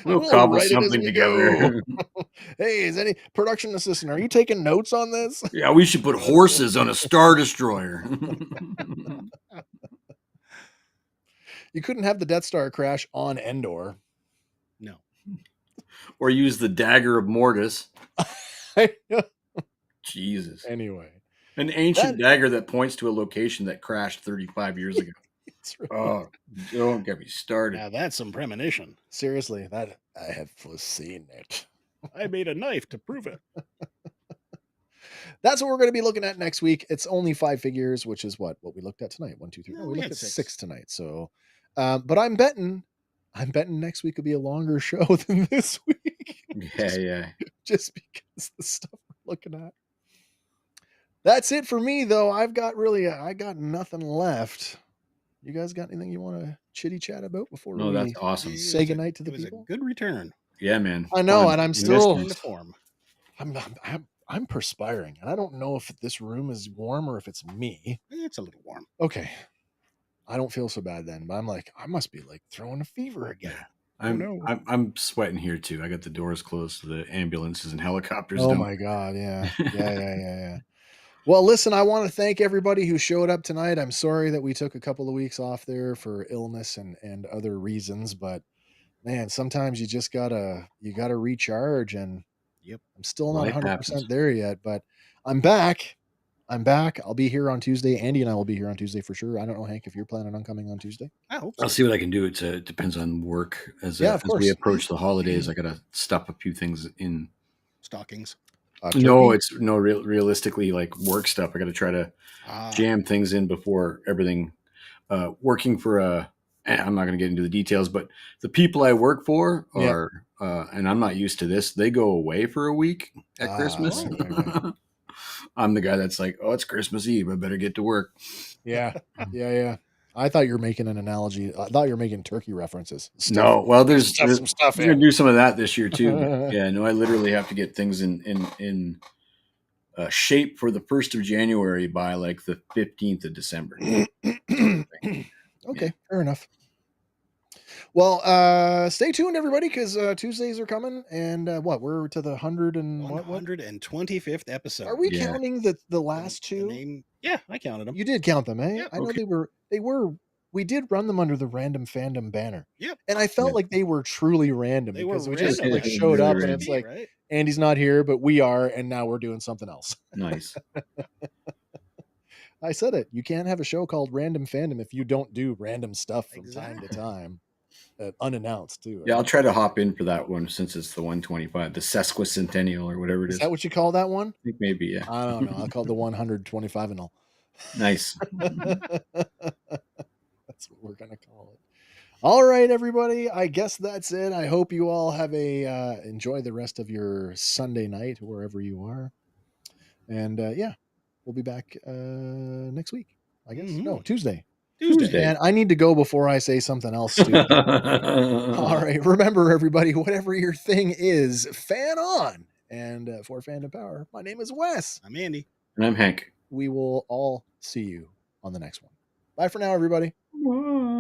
We'll cobble something together. Hey, is any production assistant? Are you taking notes on this? Yeah, we should put horses on a Star Destroyer. You couldn't have the Death Star crash on Endor. No. Or use the dagger of Mortis. Jesus. Anyway. An ancient dagger that points to a location that crashed 35 years ago. Right. Oh, don't get me started. Now that's some premonition. Seriously, that I have foreseen it. I made a knife to prove it. That's what we're going to be looking at next week. It's only 5 figures, which is what we looked at tonight. 1, 2, 3. No, we looked at 6 tonight. So, but I'm betting next week will be a longer show than this week. Yeah. Just because the stuff we're looking at. That's it for me, though. I got nothing left. You guys got anything you want to chitty chat about before that's awesome. Say goodnight to the people? It was a good return. Yeah, man. I know, and I'm still in the form. I'm perspiring, and I don't know if this room is warm or if it's me. It's a little warm. Okay. I don't feel so bad then, but I'm like, I must be like throwing a fever again. I'm sweating here too. I got the doors closed to the ambulances and helicopters. Oh my God. Yeah. Yeah. Well, listen, I want to thank everybody who showed up tonight. I'm sorry that we took a couple of weeks off there for illness and other reasons, but man, sometimes you just gotta recharge, and Yep. I'm still not Life 100% happens. there yet, but I'm back. I'll be here on Tuesday. Andy and I will be here on Tuesday for sure. I don't know, Hank, if you're planning on coming on Tuesday. I hope so. I'll see what I can do. It depends on work. As of course. we approach the holidays, I gotta stuff a few things in. Stockings. No, it's realistically like work stuff. I got to try to jam things in before everything. Working for I'm not going to get into the details, but the people I work for are, and I'm not used to this. They go away for a week at Christmas. Right. I'm the guy that's like, oh, it's Christmas Eve. I better get to work. Yeah. I thought you were making an analogy. I thought you were making turkey references. No, well, there's some stuff. We're going to do some of that this year too. But yeah, no, I literally have to get things in shape for the 1st of January by like the 15th of December. Okay, fair enough. Well, stay tuned, everybody, because Tuesdays are coming, and we're to the 125th episode. Are we counting the last two? Yeah, I counted them. You did count them, eh? Yep. I know they were. We did run them under the Random Fandom banner. Yep. And I felt like they were truly random because we just like showed up and it's like, right? Andy's not here, but we are, and now we're doing something else. Nice. I said it. You can't have a show called Random Fandom if you don't do random stuff from time to time, unannounced too. Yeah, I'll try to hop in for that one since it's the 125, the sesquicentennial or whatever it is. Is that what you call that one? I think maybe, yeah. I don't know. I'll call it the 125 and all. Nice. That's what we're gonna call it. All right, everybody. I guess that's it. I hope you all have enjoy the rest of your Sunday night wherever you are. And we'll be back next week. I guess no Tuesday. And I need to go before I say something else stupid. All right. Remember, everybody, whatever your thing is, fan on. And for Fandom Power, my name is Wes. I'm Andy. And I'm Hank. We will all see you on the next one. Bye for now, everybody. Bye.